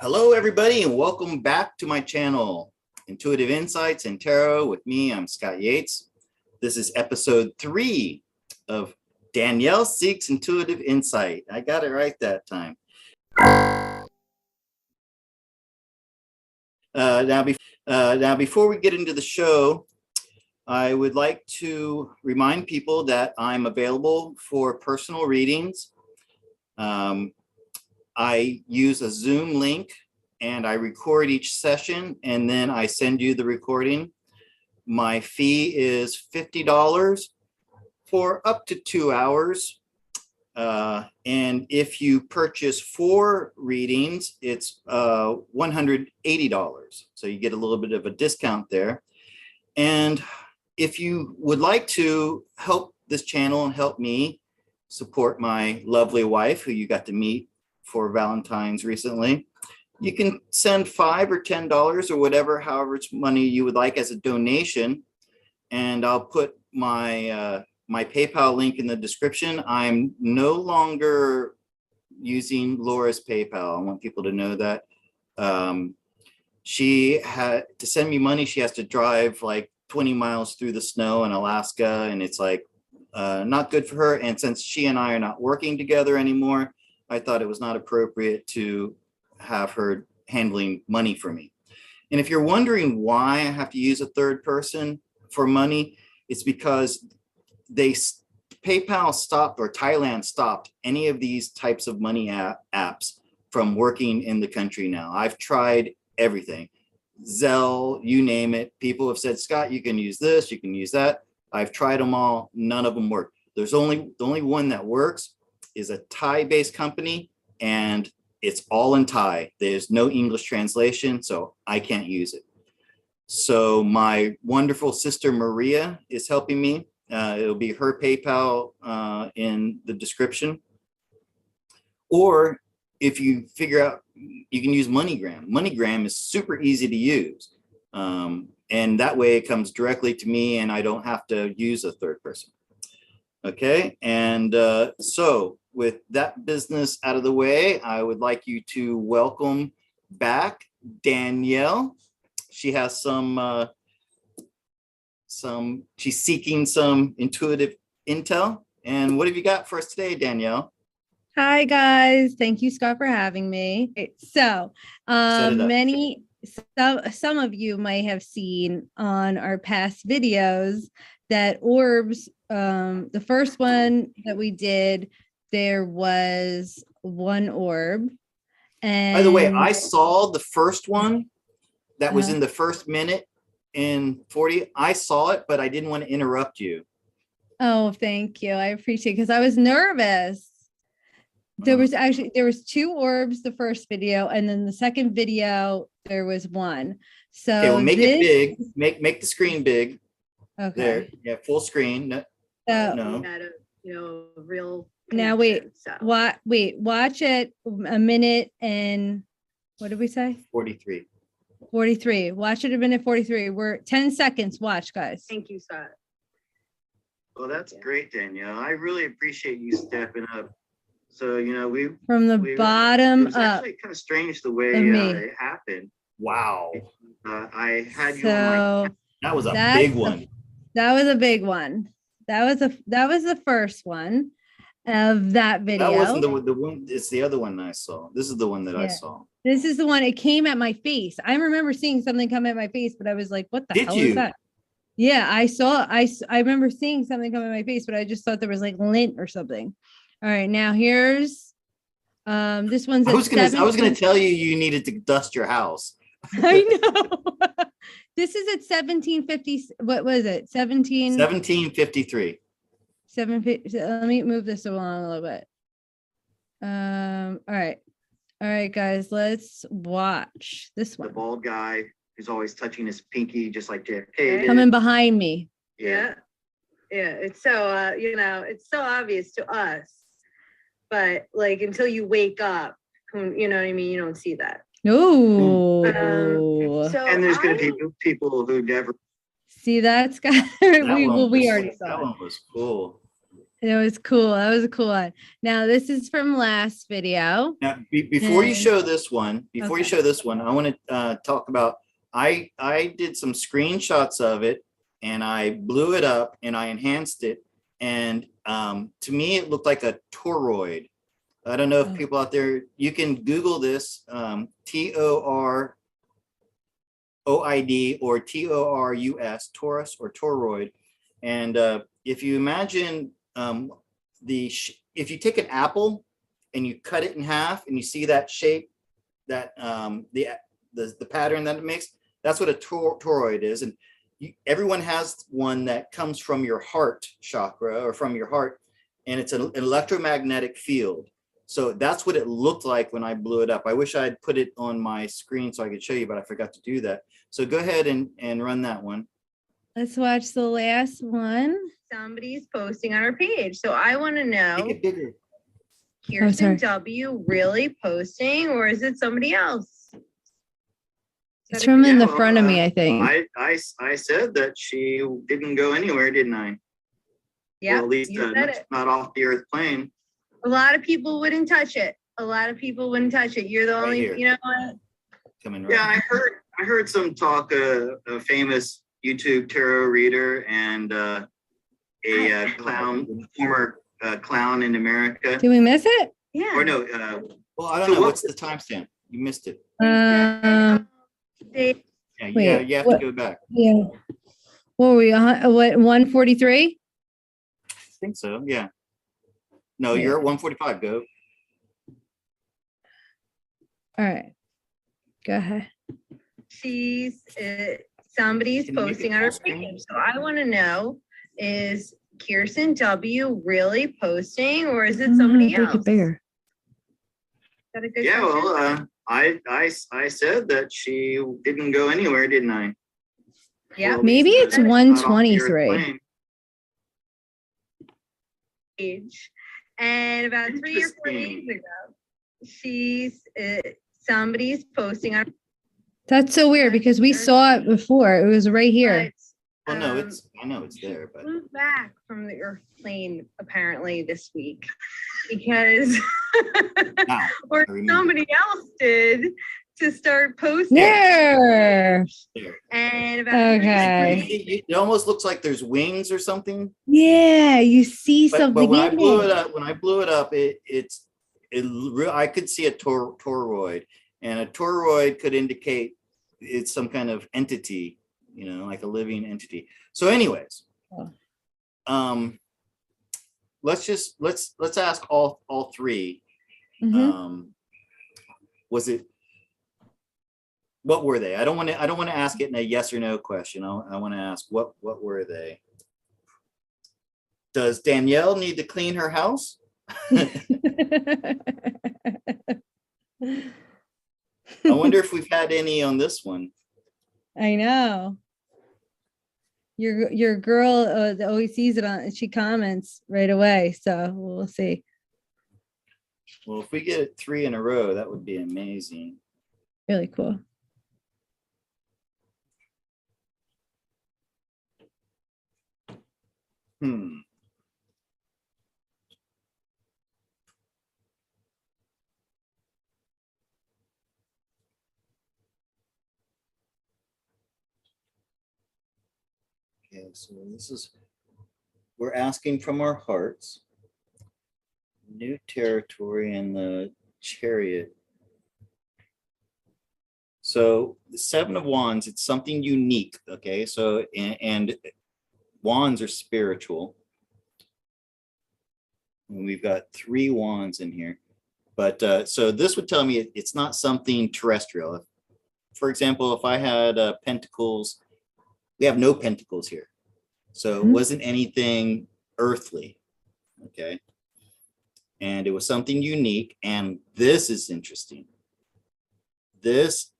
Hello, everybody, and welcome back to my channel, Intuitive Insights and Tarot with me. I'm Scott Yates. This is episode 3 of Danielle Seeks Intuitive Insight. I got it right that time. Now, before we get into the show, I would like to remind people that I'm available for personal readings. I use a Zoom link and I record each session and then I send you the recording. My fee is $50 for up to 2 hours. And if you purchase 4 readings, it's $180. So you get a little bit of a discount there. And if you would like to help this channel and help me support my lovely wife, who you got to meet for Valentine's recently, you can send $5 or $10 or whatever, however much money you would like as a donation. And I'll put my my PayPal link in the description. I'm no longer using Laura's PayPal. I want people to know that. She had to send me money. She has to drive like 20 miles through the snow in Alaska, and it's like not good for her. And since she and I are not working together anymore, I thought it was not appropriate to have her handling money for me. And if you're wondering why I have to use a third person for money, it's because PayPal stopped, or Thailand stopped any of these types of money apps from working in the country now. I've tried everything. Zelle, you name it. People have said, Scott, you can use this, you can use that. I've tried them all. None of them work. The only one that works is a Thai-based company, and it's all in Thai. There's no English translation, so I can't use it. So my wonderful sister Maria is helping me. It'll be her PayPal in the description. Or if you figure out, you can use MoneyGram. MoneyGram is super easy to use. And that way it comes directly to me and I don't have to use a third person. Okay, and so with that business out of the way, I would like you to welcome back Danielle. She has she's seeking some intuitive intel. And what have you got for us today, Danielle? Hi guys, thank you, Scott, for having me. So some of you might have seen on our past videos that Orbs, the first one that we did, there was one orb. And by the way, I saw the first one that was in the first minute in 40. I saw it, but I didn't want to interrupt you. Oh, thank you. I appreciate it because I was nervous. There was 2 orbs, the first video, and then the second video, there was one. So okay, well, make it big. Make the screen big. Okay. There, yeah, full screen. No. Real. Now wait, watch it a minute and what did we say? 43. 43. Watch it a minute 43. We're 10 seconds. Watch, guys. Thank you, Scott. Well, that's great, Danielle. I really appreciate you stepping up. So, we from the bottom it was actually kind of strange the way it happened. Wow. I had you on my, that was a big one. That was a big one. That was the first one of that video. That wasn't the one. It's the other one I saw. This is the one that I saw. This is the one. It came at my face. I remember seeing something come at my face, but I was like, "What the hell is that?" Yeah, I remember seeing something come at my face, but I just thought there was like lint or something. All right, now here's this one's. I was gonna tell you needed to dust your house. I know. This is at 1750. What was it? 1753. Let me move this along a little bit. All right, guys, let's watch this one. The bald guy who's always touching his pinky, just like JFK did. Coming behind me. Yeah. It's so it's so obvious to us, but like until you wake up, you know what I mean. You don't see that. No. And there's going to be people who never see that, Scott. We already saw. That one was cool. It was cool. That was a cool one. Now this is from last video. Now, before you And- show this one, I want to talk about, I did some screenshots of it and I blew it up and I enhanced it. And to me, it looked like a toroid. I don't know if people out there, you can Google this, TOROID or TORUS, torus or toroid. And if you imagine if you take an apple and you cut it in half and you see that shape, that the pattern that it makes, that's what a toroid is. And everyone has one that comes from your heart chakra or from your heart, and it's an electromagnetic field. So that's what it looked like when I blew it up. I wish I had put it on my screen so I could show you, but I forgot to do that. So go ahead and run that one. Let's watch the last one. Somebody's posting on our page. So I want to know, Make it bigger. Kirsten W really posting, or is it somebody else? It's from in the front of me, I think. I said that she didn't go anywhere, didn't I? Yeah, well, at least not off the earth plane. A lot of people wouldn't touch it. You're the Right only, here. you know what? Coming right. Yeah, I heard some talk, a famous YouTube tarot reader and a former clown in America. Did we miss it? Yeah. Or no, well, I don't know. What's the timestamp? You missed it. They, Wait, you have what? to go back. Yeah. What were we on? What, 143? I think so, yeah. No, Yeah. you're at 145, go. All right. Go ahead. she's somebody's Can you make posting it on her full screen? page. So I want to know, is Kirsten W really posting, or is it somebody Make else? it bigger. Is that a good Yeah, question? well, I said that she didn't go anywhere, didn't I? Yeah. Well, at Maybe least, it's not off the earth 123. plane. Page. And about 3 or 4 days Interesting. ago, she's somebody's posting on. That's so weird because we saw it before. It was right here. But, Well, no, I know it's she there, but flew back from the Earth plane apparently this week because now or I remember. somebody else did to start posting. There. There. And about Okay. It almost looks like there's wings or something. Yeah, you see But something when I in blew it. it up, I could see a toroid, and a toroid could indicate it's some kind of entity, like a living entity. So, anyways, let's ask all three. Mhm. What were they? I don't want to ask it in a yes or no question. I want to ask what were they? Does Danielle need to clean her house? I wonder if we've had any on this one. I know. Your girl always sees it on. She comments right away, so we'll see. Well, if we get it 3 in a row, that would be amazing. Really cool. Okay, so we're asking from our hearts. New territory in the Chariot. So the 7 of Wands, it's something unique. Okay, so and wands are spiritual. And we've got 3 wands in here. But so this would tell me it's not something terrestrial. For example, if I had pentacles, we have no pentacles here. So it wasn't anything earthly. Okay. And it was something unique. And this is interesting. This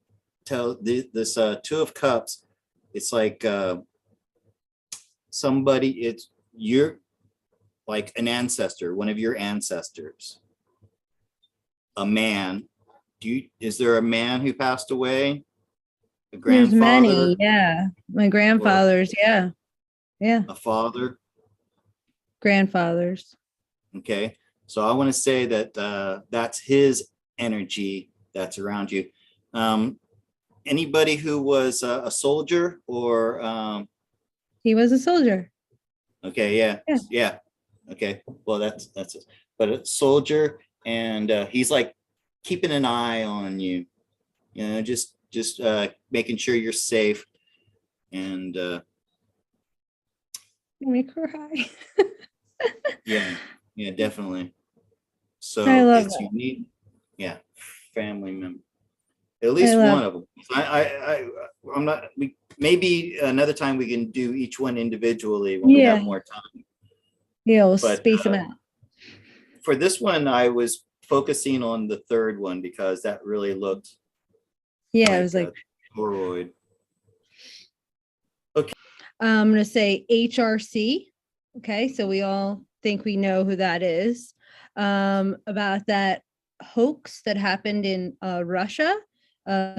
2 of Cups, it's like you're like an ancestor, one of your ancestors. A man. Is there a man who passed away? A grandfather? There's many, yeah. My grandfather's, yeah. A father? Grandfathers. Okay. So I want to say that that's his energy that's around you. Anybody who was a soldier or He was a soldier. okay, yeah. Okay. Well, that's it. But a soldier, and he's like keeping an eye on you, just making sure you're safe. And Make me cry. yeah, definitely. So I love it's that. unique. Yeah, family member. At least one of them. I'm not. Maybe another time we can do each one individually when we have more time. Yeah, we'll But space them out. for this one, I was focusing on the third one because that really looked. Yeah, it was like Toroid. Okay. I'm gonna say HRC. Okay, so we all think we know who that is. About that hoax that happened in Russia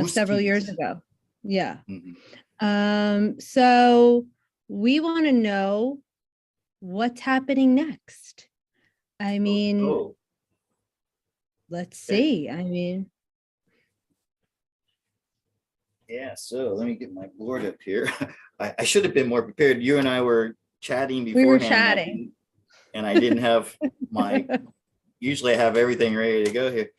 several years ago. Yeah. Mm-hmm. So we want to know what's happening next. I mean, let's see. I mean, yeah. So let me get my board up here. I should have been more prepared. You and I were chatting beforehand. We were chatting, and I didn't have my. Usually, I have everything ready to go here.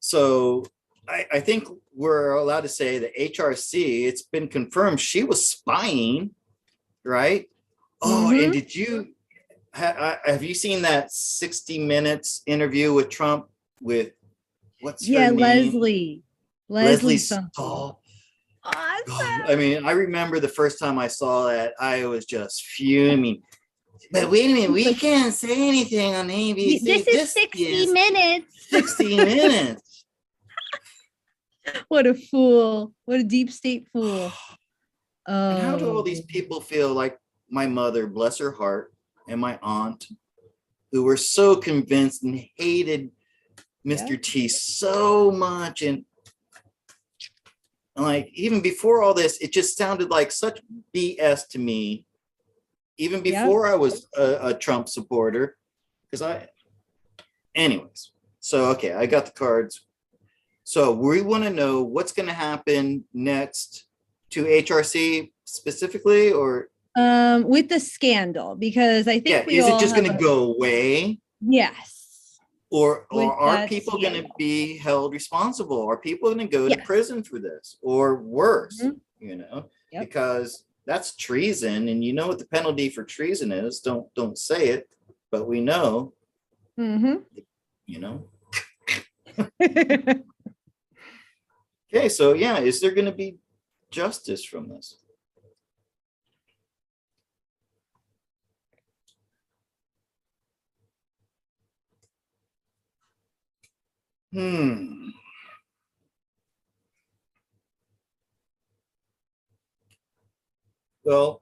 So I think we're allowed to say that HRC. It's been confirmed she was spying, right? Oh, and did you have you seen that 60 Minutes interview with Trump with what's her name? Leslie Stahl. Awesome. I mean, I remember the first time I saw that, I was just fuming. But wait a minute, we can't say anything on ABC. This is 60 Minutes. 60 Minutes. What a fool. What a deep state fool. And how do all these people feel like my mother, bless her heart, and my aunt, who were so convinced and hated Mr. T so much. And like, even before all this, it just sounded like such BS to me. Even before I was a Trump supporter, anyways. So, okay, I got the cards. So we want to know what's going to happen next to HRC specifically, or with the scandal, because I think is it just going to go away? Yes. Or are people going to be held responsible? Are people going to go to prison for this, or worse? Because that's treason, and you know what the penalty for treason is. Don't say it, but we know. Okay, so is there going to be justice from this? Well,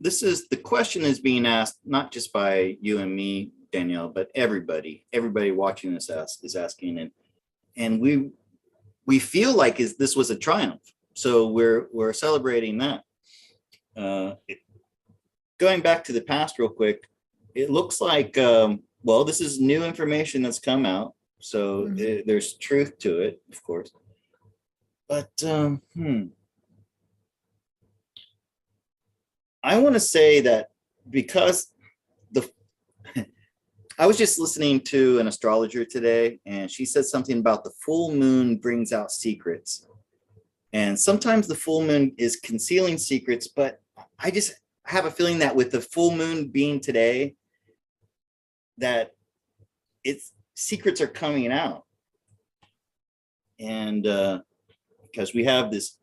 the question is being asked not just by you and me, Danielle, but everybody watching this is asking, and we feel like this was a triumph, so we're celebrating that. Going back to the past real quick, it looks like this is new information that's come out, so there's truth to it, of course, but I want to say that because I was just listening to an astrologer today, and she said something about the full moon brings out secrets. And sometimes the full moon is concealing secrets, but I just have a feeling that with the full moon being today, that its secrets are coming out. And because we have this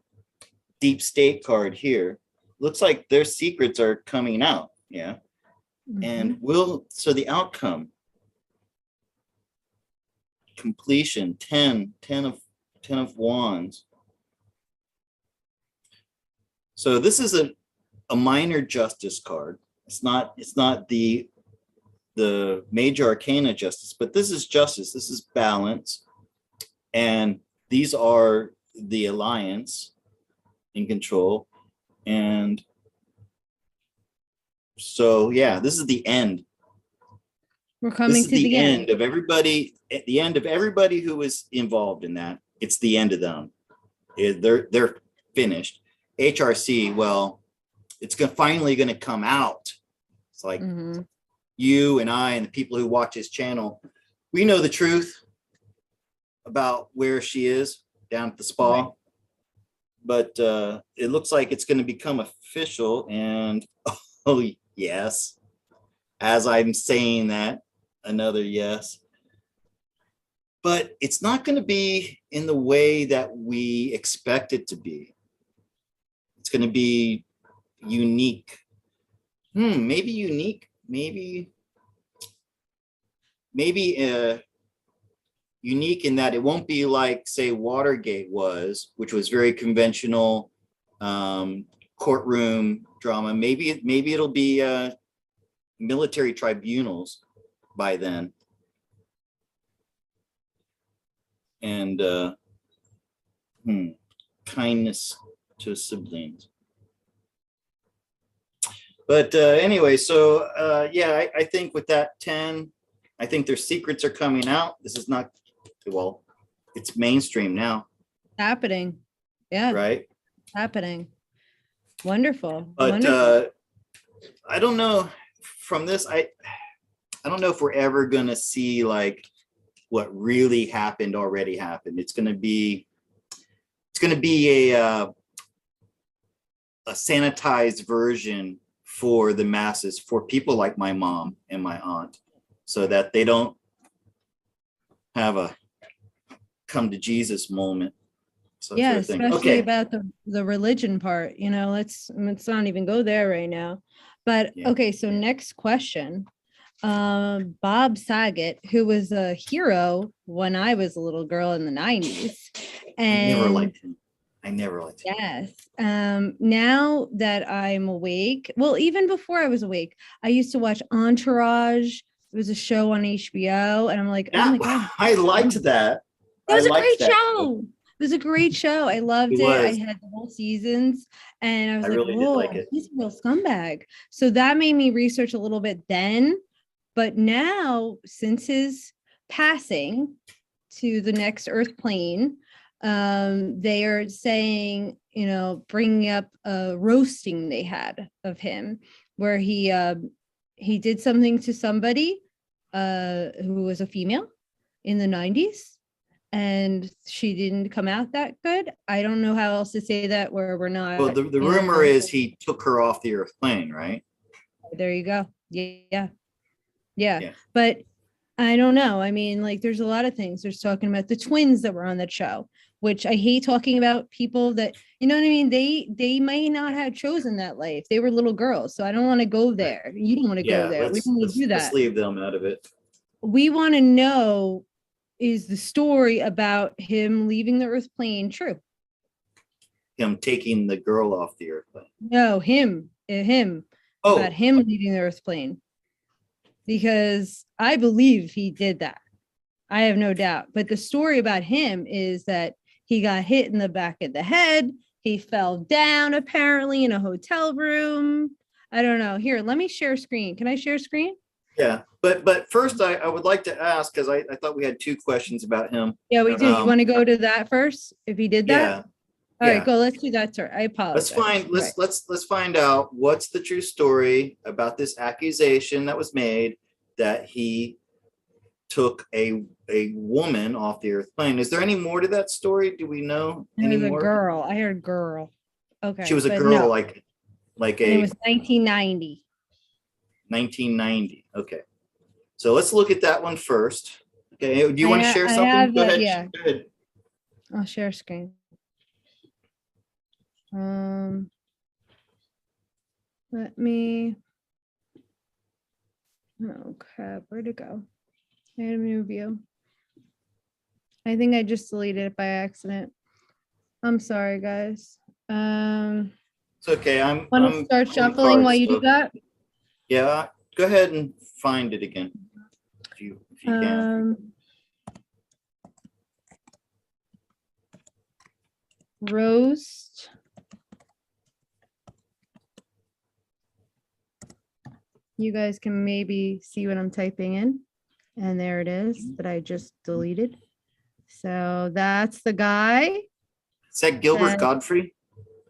deep state card here, looks like their secrets are coming out. And so the outcome, completion, 10 of wands. So this is a minor justice card. It's not the major arcana justice, but this is justice. This is balance. And these are the alliance in control. And So yeah, this is the end. We're coming to the end of everybody. At the end of everybody who was involved in that, it's the end of them. They're finished. HRC, well, it's finally going to come out. It's like you and I and the people who watch his channel, we know the truth about where she is down at the spa. Right. But it looks like it's going to become official. And oh, yes, as I'm saying that, another yes. But it's not going to be in the way that we expect it to be. It's going to be unique. Maybe unique. Maybe unique in that it won't be like, say, Watergate was, which was very conventional courtroom drama. Maybe it'll be military tribunals by then. And kindness to siblings. But anyway, so yeah, I think with that 10, I think their secrets are coming out. This is not, well, it's mainstream now. Happening. Yeah. Right. Happening. Wonderful. But wonderful. I don't know from this, I don't know if we're ever gonna see like what really happened already happened. It's gonna be a sanitized version for the masses, for people like my mom and my aunt, so that they don't have a come to Jesus moment. So yeah, especially about the religion part, you know, let's not even go there right now. But yeah. Okay, so next question. Bob Saget, who was a hero when I was a little girl in the 90s. And I never liked him. Yes. Now that I'm awake, well, even before I was awake, I used to watch Entourage. It was a show on HBO, and I'm like, oh my God. I liked that. It was a great show. It was a great show. I loved it. I had the whole seasons, and I was like, really whoa, like he's a real scumbag. So that made me research a little bit then. But now, since his passing to the next Earth plane, they are saying, you know, bringing up a roasting they had of him, where he did something to somebody who was a female in the 90s, and she didn't come out that good. I don't know how else to say that where we're not. Well, the rumor is he took her off the Earth plane, right? There you go. Yeah. But I don't know. I mean, like, there's a lot of things. There's talking about the twins that were on that show, which I hate talking about people that, you know what I mean? They might not have chosen that life. They were little girls. So I don't want to go there. You don't want to go there. We don't want to do that. Let's leave them out of it. We want to know, is the story about him leaving the Earth plane true? Him taking the girl off the Earth plane. No, him. Oh. About him leaving the Earth plane. Because I believe he did that. I have no doubt. But the story about him is that he got hit in the back of the head. He fell down apparently in a hotel room. I don't know. Here, let me share screen. Can I share screen? Yeah, but first I would like to ask, because I thought we had 2 questions about him. Yeah, we do. You want to go to that first? If he did that? Yeah. All right, go. Let's do that, sir. I apologize. Let's find out what's the true story about this accusation that was made that he took a woman off the Earth plane. Is there any more to that story? Do we know any more? A girl. I heard girl. Okay. She was a girl, no. like it was 1990. 1990. Okay. So let's look at that one first. Okay. Do you want to share something? Go ahead. Yeah. Go ahead. I'll share screen. Let me. Oh crap! Where'd it go? Random view. I think I just deleted it by accident. I'm sorry, guys. It's okay. I'm to start shuffling while you do that. Yeah, go ahead and find it again if you can. Roast You guys can maybe see what I'm typing in. And there it is that I just deleted. So that's the guy. Is that Gilbert Godfrey?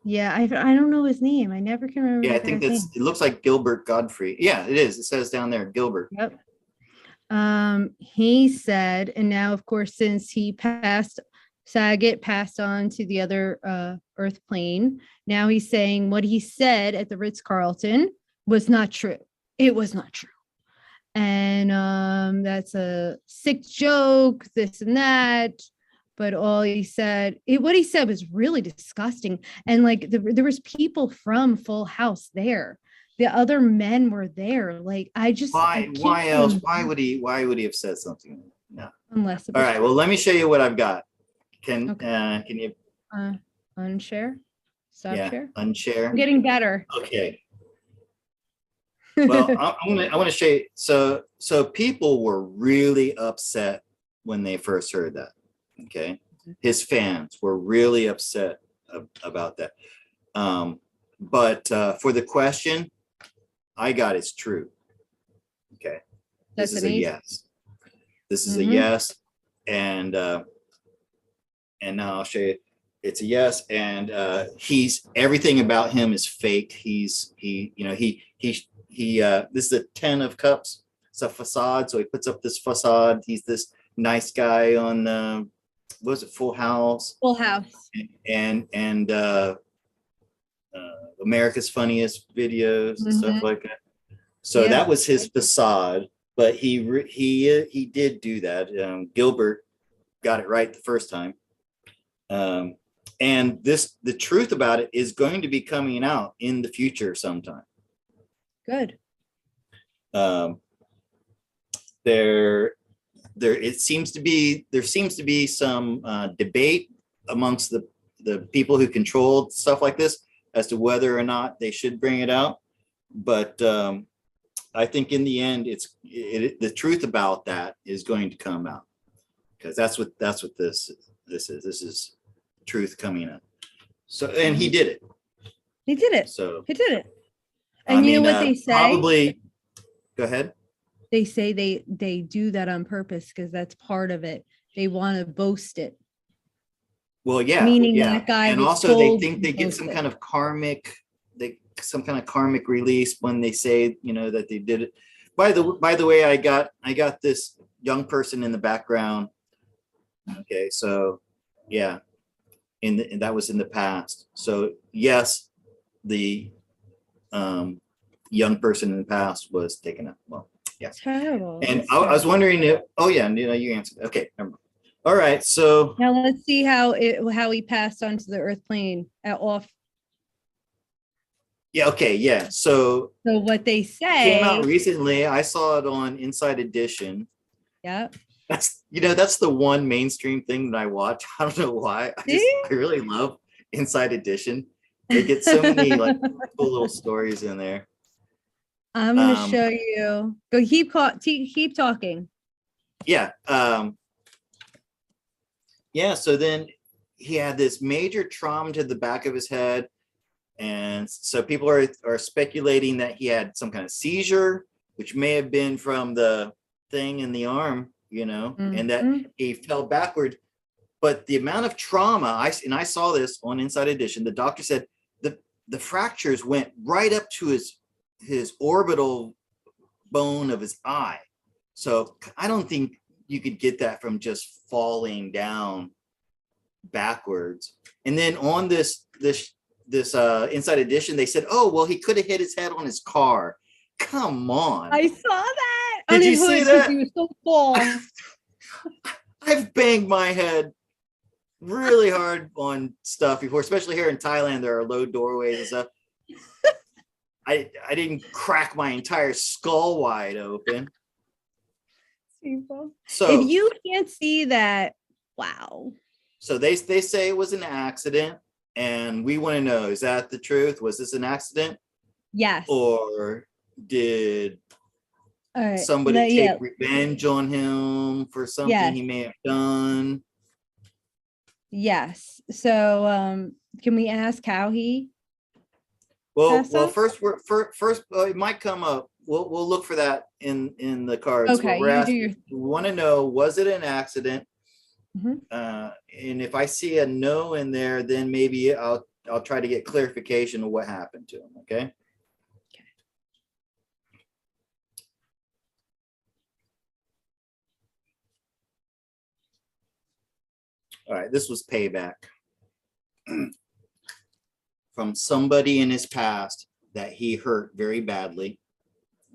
Yeah, I don't know his name. I never can remember. Yeah, I think it looks like Gilbert Godfrey. Yeah, it is. It says down there, Gilbert. Yep. He said, and now of course, since he passed, Saget passed on to the other earth plane. Now he's saying what he said at the Ritz-Carlton was not true. It was not true. And that's a sick joke, this and that. But what he said was really disgusting. And like there was people from Full House there. The other men were there. Like why else? Why would he have said something? No. Unless all right. Well, let me show you what I've got. Can you unshare? Stop share? Unshare. I'm getting better. Okay. Well, I want to show you. So people were really upset when they first heard that. Okay, his fans were really upset about that. But for the question, I got it's true. Okay, this is a yes. This is a yes, and now I'll show you. It's a yes, and he's everything about him is fake. This is a 10 of cups. It's a facade, so he puts up this facade. He's this nice guy on what was it, Full House? Full House. And America's Funniest Videos and stuff like that. So that was his facade, but he did do that. Gilbert got it right the first time. And the truth about it is going to be coming out in the future sometime. Good. There seems to be some debate amongst the people who control stuff like this as to whether or not they should bring it out. But I think in the end, the truth about that is going to come out, because that's what this is. This is truth coming out. So, and he did it. He did it. So he did it. And you know what they say? Probably. Go ahead. They say they do that on purpose because that's part of it. They want to boast it. Well, yeah. Meaning that guy. And also they think they get some kind of karmic release when they say, that they did it. By the way, I got this young person in the background. Okay, so yeah. And that was in the past. So yes, the young person in the past was taken out. Well, yeah. Terrible. And I was wondering if, you answered. Okay, never mind. All right, so now let's see how he passed onto the earth plane off. Yeah, okay, yeah. So what they say came out recently. I saw it on Inside Edition. Yeah. That's the one mainstream thing that I watch. I don't know why. I really love Inside Edition. They get so many cool little stories in there. I'm gonna show you. Go keep talking. Yeah. So then he had this major trauma to the back of his head, and so people are speculating that he had some kind of seizure, which may have been from the thing in the arm. And that he fell backward. But the amount of trauma, I saw this on Inside Edition, the doctor said the fractures went right up to his orbital bone of his eye. So I don't think you could get that from just falling down backwards. And then on this Inside Edition, they said, oh, well, he could have hit his head on his car. Come on. I saw that. Did you see that? He was so full. I've banged my head really hard on stuff before, especially here in Thailand. There are low doorways and stuff. I didn't crack my entire skull wide open. So if you can't see that, wow. So they say it was an accident, and we want to know, is that the truth? Was this an accident? Yes. Or did somebody take revenge on him for something he may have done? Yes. So can we ask how he well first it might come up we'll look for that in the cards. Okay, What we're you do asking, your. we want to know, was it an accident? Mhm. And if I see a no in there, then maybe I'll try to get clarification of what happened to him. Okay. All right, this was payback from somebody in his past that he hurt very badly.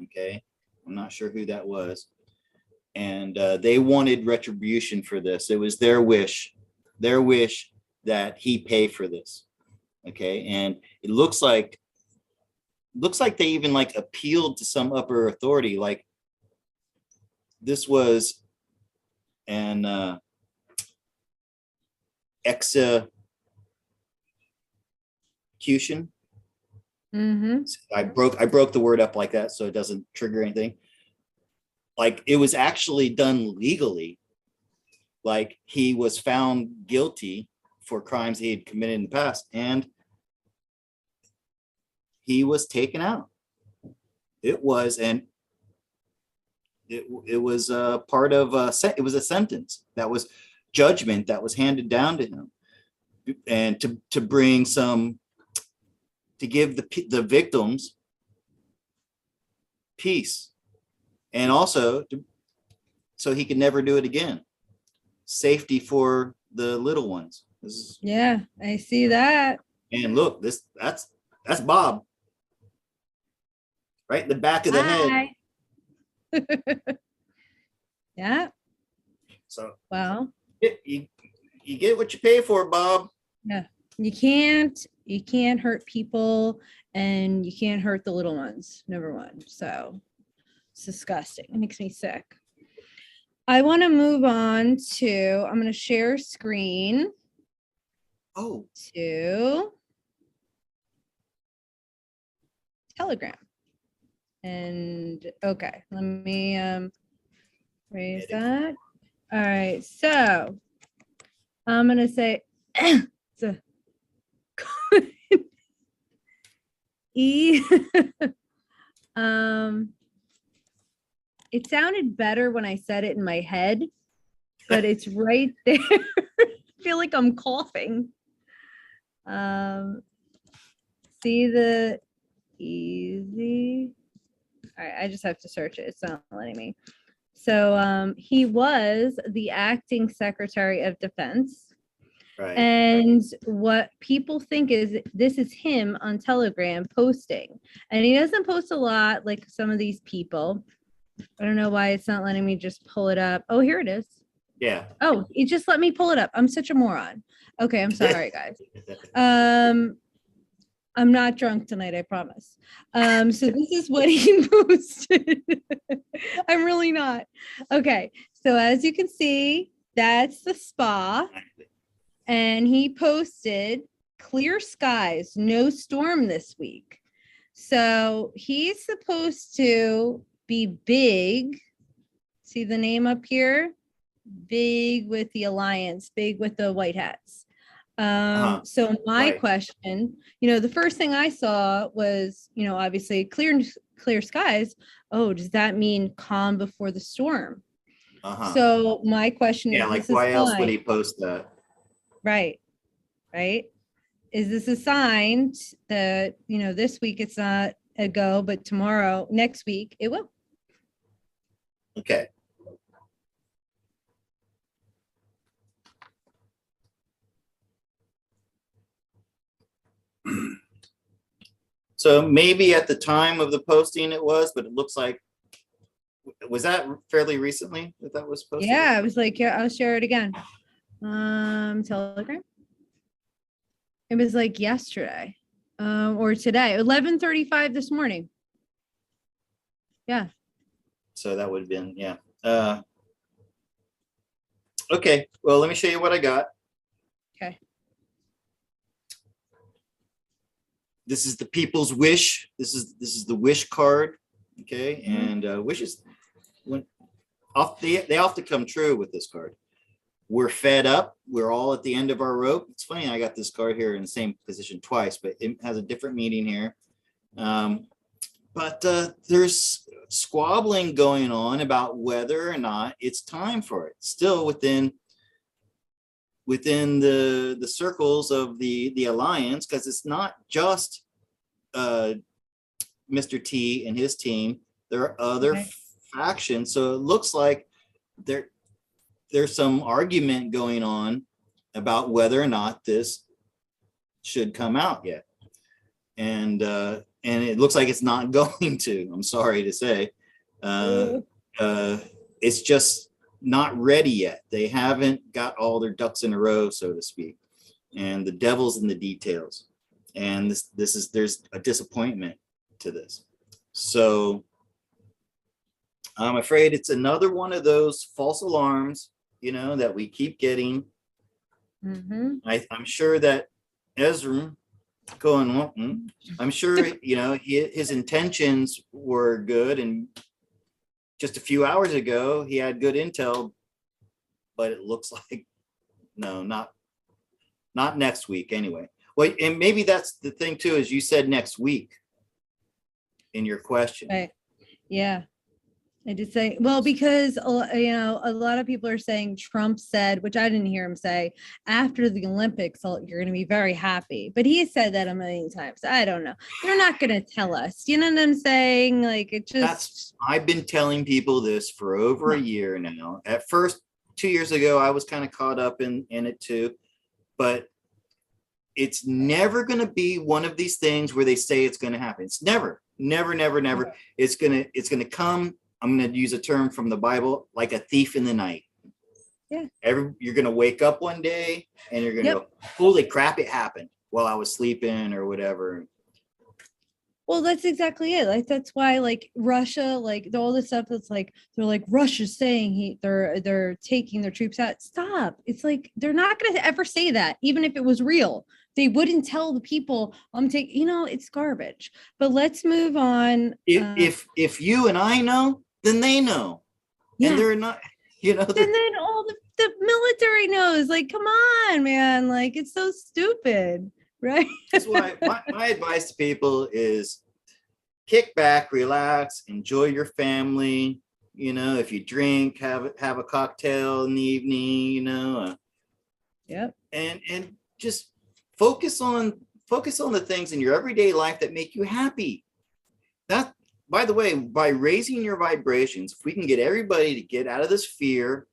Okay, I'm not sure who that was. And they wanted retribution for this. It was their wish that he pay for this. Okay, and it looks like they even like appealed to some upper authority. Like this was an execution. Mm-hmm. I broke the word up like that so it doesn't trigger anything. Like it was actually done legally. Like he was found guilty for crimes he had committed in the past, and he was taken out. It was part of it was a sentence that was judgment that was handed down to him, and to bring some, to give the victims peace, and also so he could never do it again. Safety for the little ones. Yeah, I see that. And look, that's Bob. Right in the back of the head. Yeah. So well, you get what you pay for, Bob. Yeah. You can't hurt people, and you can't hurt the little ones, number one. So it's disgusting. It makes me sick. I want to move on to, I'm going to share screen. To Telegram. And okay, let me raise that. All right, so I'm going to say E. It sounded better when I said it in my head, but it's right there. I feel like I'm coughing. See the easy. All right, I just have to search it. It's not letting me. So he was the acting Secretary of Defense. Right. And what people think is this is him on Telegram posting. And he doesn't post a lot like some of these people. I don't know why it's not letting me just pull it up. Oh, here it is. Yeah. Oh, it just let me pull it up. I'm such a moron. Okay, I'm sorry, guys. I'm not drunk tonight, I promise. So this is what he posted. I'm really not. Okay, so as you can see, that's the spa. And he posted clear skies, no storm this week. So he's supposed to be big. See the name up here? Big with the Alliance, big with the white hats. So my question, the first thing I saw was, obviously clear skies. Oh, does that mean calm before the storm? So my question is, like why else would he post that? Right. Is this a sign that, this week it's not a go, but next week it will? Okay. So maybe at the time of the posting it was, but it looks like, was that fairly recently that was posted? Yeah, I was like, yeah, I'll share it again. Telegram. It was like yesterday, or today, 11:35 this morning. Yeah. So that would have been, yeah. Okay, well, let me show you what I got. Okay. This is the people's wish. This is the wish card. Okay, and wishes they often come true with this card. We're fed up. We're all at the end of our rope. It's funny, I got this card here in the same position twice, but it has a different meaning here. But but there's squabbling going on about whether or not it's time for it. Still within the circles of the alliance, because it's not just Mr. T and his team. There are other factions, so it looks like there's some argument going on about whether or not this should come out yet, and it looks like it's not going to. I'm sorry to say, it's just not ready yet. They haven't got all their ducks in a row, so to speak, and the devil's in the details. And there's a disappointment to this. So I'm afraid it's another one of those false alarms, that we keep getting. I'm sure that Ezra going, I'm sure, his intentions were good, and just a few hours ago he had good intel, but it looks like no, not next week anyway. Well, and maybe that's the thing too, is you said next week in your question. Right. Yeah. I did say, well, because, a lot of people are saying Trump said, which I didn't hear him say, after the Olympics, you're going to be very happy. But he said that a million times. I don't know. They're not going to tell us. You know what I'm saying? Like, it just. I've been telling people this for over a year now. At first, 2 years ago, I was kind of caught up in it too. But it's never going to be one of these things where they say it's going to happen. It's never. It's going to come. I'm going to use a term from the Bible, like a thief in the night. Yeah. You're going to wake up one day and you're going to go, holy crap, it happened while I was sleeping or whatever. Well, that's exactly it. Like, that's why, like, Russia, like all the stuff that's like, they're like, Russia's saying they're taking their troops out. Stop. It's like, they're not going to ever say that, even if it was real. They wouldn't tell the people it's garbage. But let's move on. If you and I know, then they know. Yeah. And they're not, and then all the military knows. Like, come on, man. Like, it's so stupid, right? That's why my advice to people is kick back, relax, enjoy your family. If you drink, have a cocktail in the evening, Yep. And just focus on the things in your everyday life that make you happy. That, by the way, by raising your vibrations, if we can get everybody to get out of this fear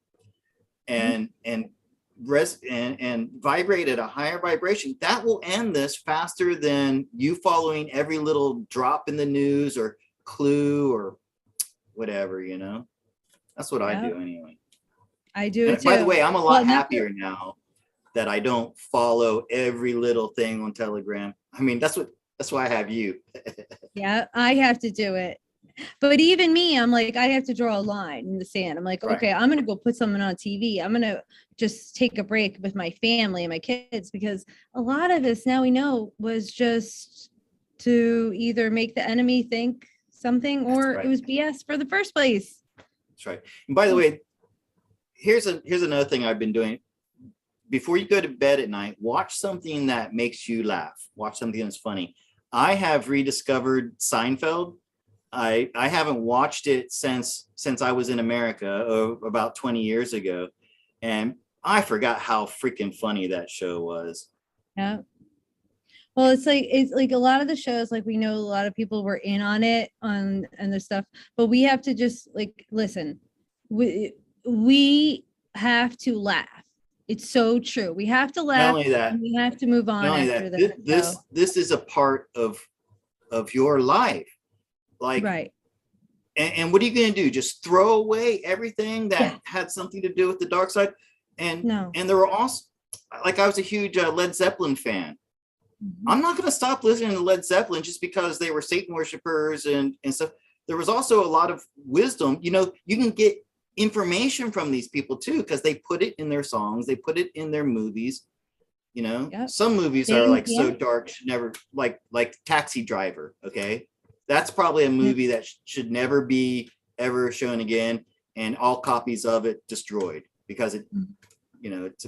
and rest and vibrate at a higher vibration, that will end this faster than you following every little drop in the news or clue or whatever. That's what I do anyway. I do too. By the way, I'm a lot happier now that I don't follow every little thing on Telegram. I mean, that's why I have you. Yeah, I have to do it. But even me, I'm like, I have to draw a line in the sand. I'm like, okay, I'm going to go put something on TV. I'm going to just take a break with my family and my kids, because a lot of this, now we know, was just to either make the enemy think something, or it was BS for the first place. That's right. And by the way, here's another thing I've been doing. Before you go to bed at night, watch something that makes you laugh. Watch something that's funny. I have rediscovered Seinfeld. I haven't watched it since I was in America about 20 years ago. And I forgot how freaking funny that show was. Yeah. Well, it's like a lot of the shows, like, we know a lot of people were in on it and the stuff, but we have to just listen. We have to laugh. It's so true. We have to laugh. Not only that, and we have to move on after that. This is a part of your life. Like, right. And what are you going to do? Just throw away everything that had something to do with the dark side? And there were also, like, I was a huge Led Zeppelin fan. Mm-hmm. I'm not going to stop listening to Led Zeppelin just because they were Satan worshipers and stuff. There was also a lot of wisdom. You can get information from these people too, because they put it in their songs, they put it in their movies. Some movies are like so dark, should never, like Taxi Driver. Okay, that's probably a movie that should never be ever shown again, and all copies of it destroyed, because it it's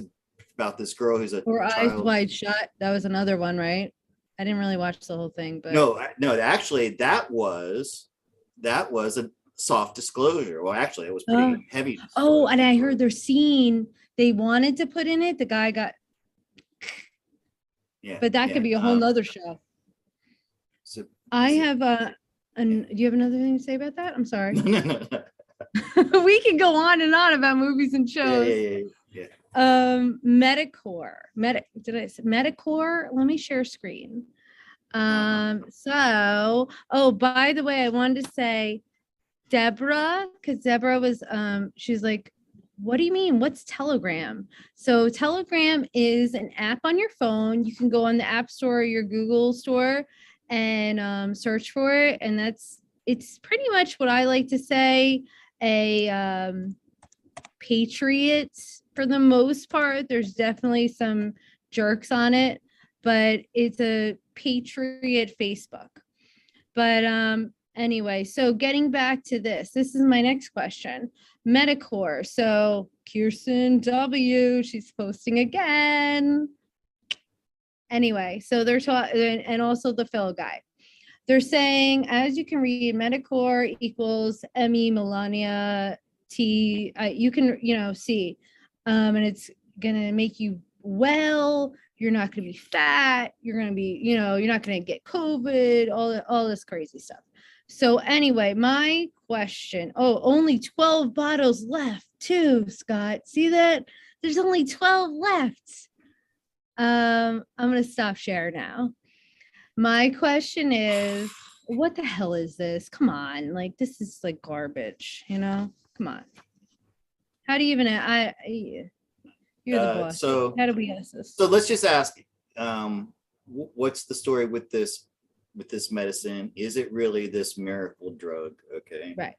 about this girl who's or Eyes Wide Shut. That was another one, right? I didn't really watch the whole thing, but no, actually that was a soft disclosure. Well, actually it was pretty heavy. Oh, and I heard their scene they wanted to put in it. The guy got, but that could be a whole nother show. So I have do you have another thing to say about that? I'm sorry. No. We can go on and on about movies and shows. Yeah. Metacore. Did I say Metacore? Let me share screen. So, by the way, I wanted to say Deborah, because Deborah was she's like, what do you mean? What's Telegram? So Telegram is an app on your phone. You can go on the App Store or your Google store and search for it. And it's pretty much what I like to say, a patriot for the most part. There's definitely some jerks on it, but it's a patriot Facebook. But anyway, so getting back to this is my next question. Metacore. So Kirsten W, she's posting again. Anyway, so they're talking, and also the Phil guy. They're saying, as you can read, Metacore equals ME Melania T. You can, see, and it's gonna make you well. You're not gonna be fat. You're gonna be, you're not gonna get COVID. All this crazy stuff. So anyway, my question. Oh, only 12 bottles left too, Scott. See that? There's only 12 left. I'm gonna stop share now. My question is, what the hell is this? Come on, like this is like garbage, Come on. How do you even you're the boss. So how do we ask this? So let's just ask, what's the story with this medicine? Is it really this miracle drug? Okay. Right.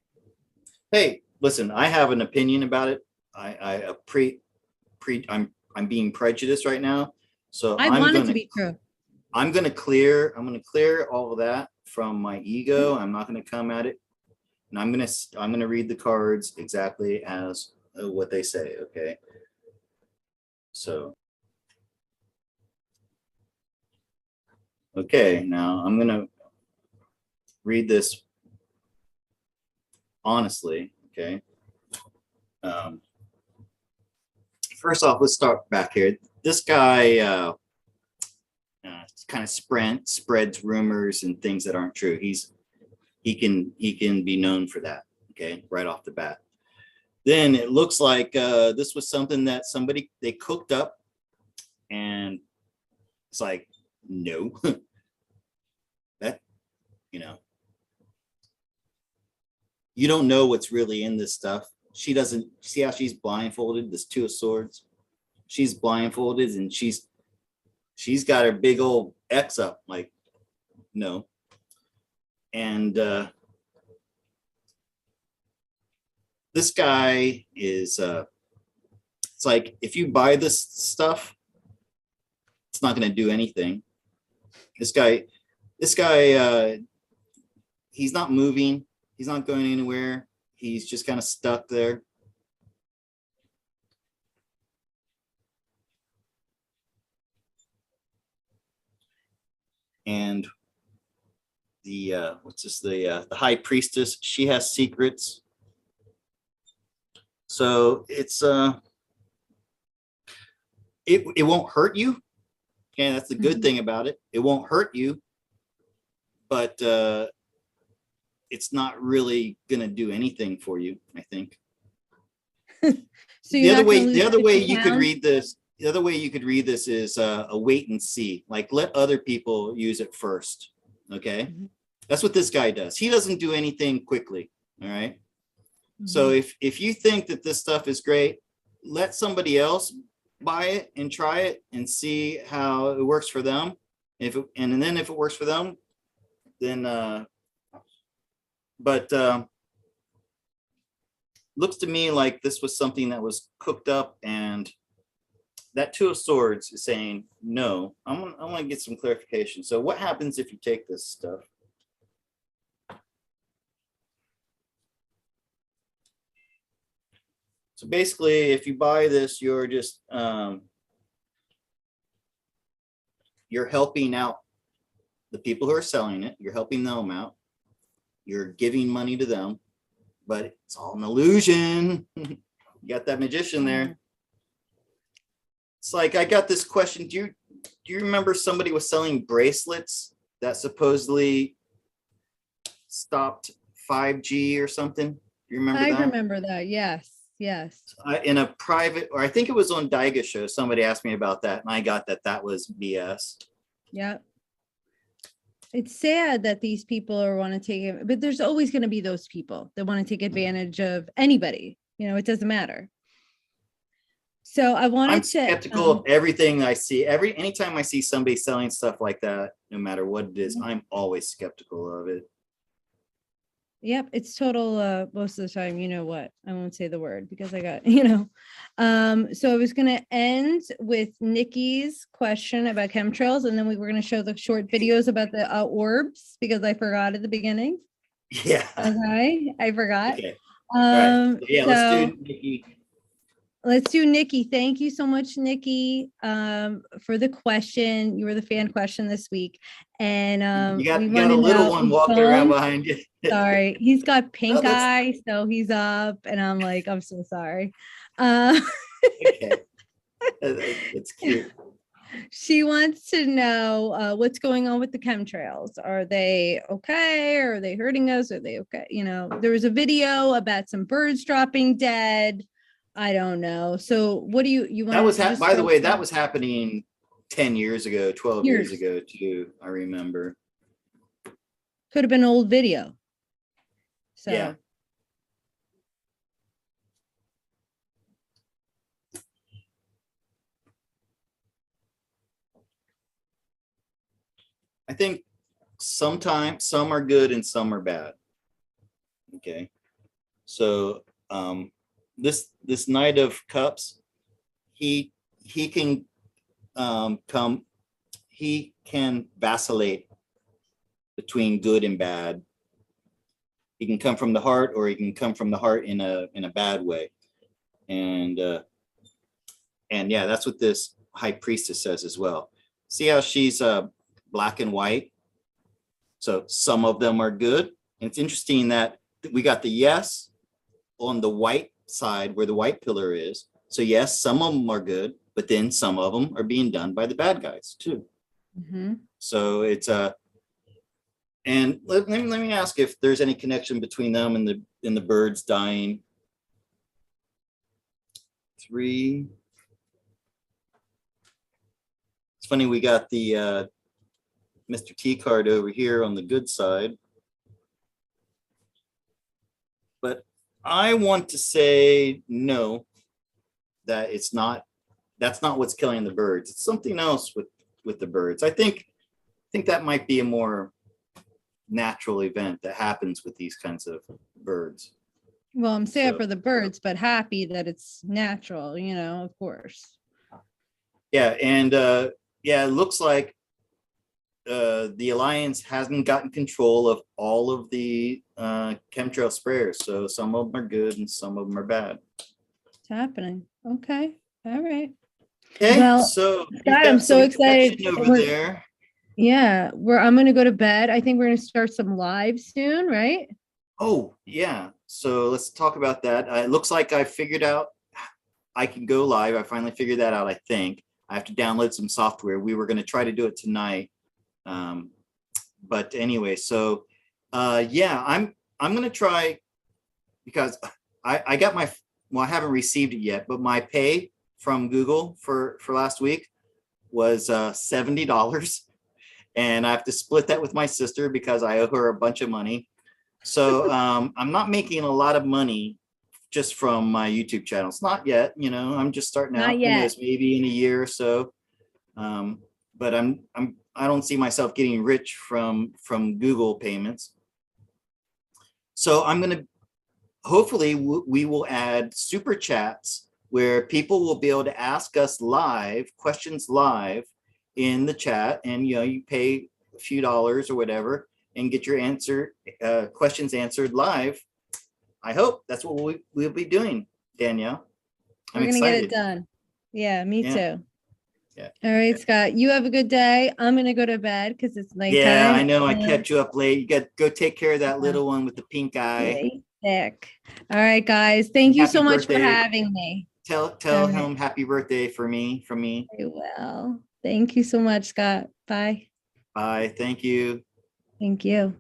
Hey, listen, I have an opinion about it. I'm being prejudiced right now. So I want it to be true. I'm gonna clear all of that from my ego. I'm not gonna come at it. And I'm gonna read the cards exactly as what they say, okay? So okay, now I'm gonna read this honestly, okay? First off, let's start back here. This guy kind of spreads rumors and things that aren't true. He can be known for that, okay, right off the bat. Then it looks like this was something that they cooked up, and it's like, no, that, you don't know what's really in this stuff. She doesn't see how she's blindfolded, this Two of Swords. She's blindfolded and she's got her big old X up, like, no. And this guy is it's like, if you buy this stuff, it's not going to do anything. This guy he's not moving, he's not going anywhere, he's just kind of stuck there. And the the high priestess, she has secrets. So it's it won't hurt you. Okay, that's the good thing about it. It won't hurt you, but it's not really gonna do anything for you, I think. So the other way you could read this is a wait and see. Like, let other people use it first. Okay, that's what this guy does. He doesn't do anything quickly. All right. So if you think that this stuff is great, let somebody else buy it and try it and see how it works for them. And then if it works for them, then looks to me like this was something that was cooked up, and that Two of Swords is saying no. I'm gonna get some clarification. So what happens if you take this stuff? So basically, if you buy this, you're just you're helping out the people who are selling it, you're helping them out, you're giving money to them, but it's all an illusion. You got that magician there. It's like, I got this question. Do you remember somebody was selling bracelets that supposedly stopped 5G or something? Do you remember that? I remember that. Yes. In a private, or I think it was on Daiga show, somebody asked me about that, and I got that was BS. Yeah. It's sad that these people want to take it, but there's always going to be those people that want to take advantage of anybody. It doesn't matter. So I'm skeptical of everything I see. Anytime I see somebody selling stuff like that, no matter what it is, I'm always skeptical of it. Yep, it's total most of the time. You know what? I won't say the word because I got, so I was gonna end with Nikki's question about chemtrails, and then we were gonna show the short videos about the orbs because I forgot at the beginning. Yeah. Okay, I forgot. Okay. All right. Yeah, let's do Nikki. Let's do Nikki. Thank you so much, Nikki, for the question. You were the fan question this week. And you got a little one walking around behind you. Sorry. He's got pink eye, so he's up. And I'm like, I'm so sorry. Okay. It's cute. She wants to know what's going on with the chemtrails. Are they okay? Or are they hurting us? Are they okay? There was a video about some birds dropping dead. I don't know. So what do you want? That was by the way, that was happening 10 years ago, 12 years ago too. I remember. Could have been an old video. So yeah. I think sometimes some are good and some are bad. Okay. So this Knight of Cups, he can he can vacillate between good and bad. He can come from the heart, or he can come from the heart in a bad way. And yeah, that's what this high priestess says as well. See how she's black and white? So some of them are good. And it's interesting that we got the yes on the white side where the white pillar is. So yes, some of them are good, but then some of them are being done by the bad guys too. Mm-hmm. So it's and let me ask if there's any connection between them and the birds dying. 3. It's funny, we got the Mr. T card over here on the good side. But I want to say no, that that's not what's killing the birds. It's something else with the birds. I think that might be a more natural event that happens with these kinds of birds. Well, I'm sad for the birds, but happy that it's natural, of course. Yeah, and yeah, it looks like the Alliance hasn't gotten control of all of the chemtrail sprayers. So some of them are good and some of them are bad. It's happening. Okay. All right. Okay, well, so God, I'm so excited over there. Yeah, I'm going to go to bed. I think we're going to start some live soon, right? Oh, yeah. So let's talk about that. It looks like I figured out I can go live. I finally figured that out, I think. I have to download some software. We were going to try to do it tonight. But anyway, so yeah, I'm going to try, because I got I haven't received it yet, but my pay from Google for last week was $70. And I have to split that with my sister because I owe her a bunch of money. So I'm not making a lot of money just from my YouTube channels. Not yet, I'm just starting out. Who knows, maybe in a year or so. But I don't see myself getting rich from Google payments. So I'm going to, hopefully we will add super chats where people will be able to ask us questions live in the chat, and you pay a few dollars or whatever and get your questions answered live. I hope that's what we'll be doing, Danielle. We're gonna get it done. Yeah, me too. All right, Scott, you have a good day. I'm gonna go to bed because it's nighttime. Yeah, I know I kept you up late. You got to go take care of that little one with the pink eye. Really sick. All right, guys. Thank you so much for having me. Tell him happy birthday from me. I will. Thank you so much, Scott. Bye. Bye. Thank you. Thank you.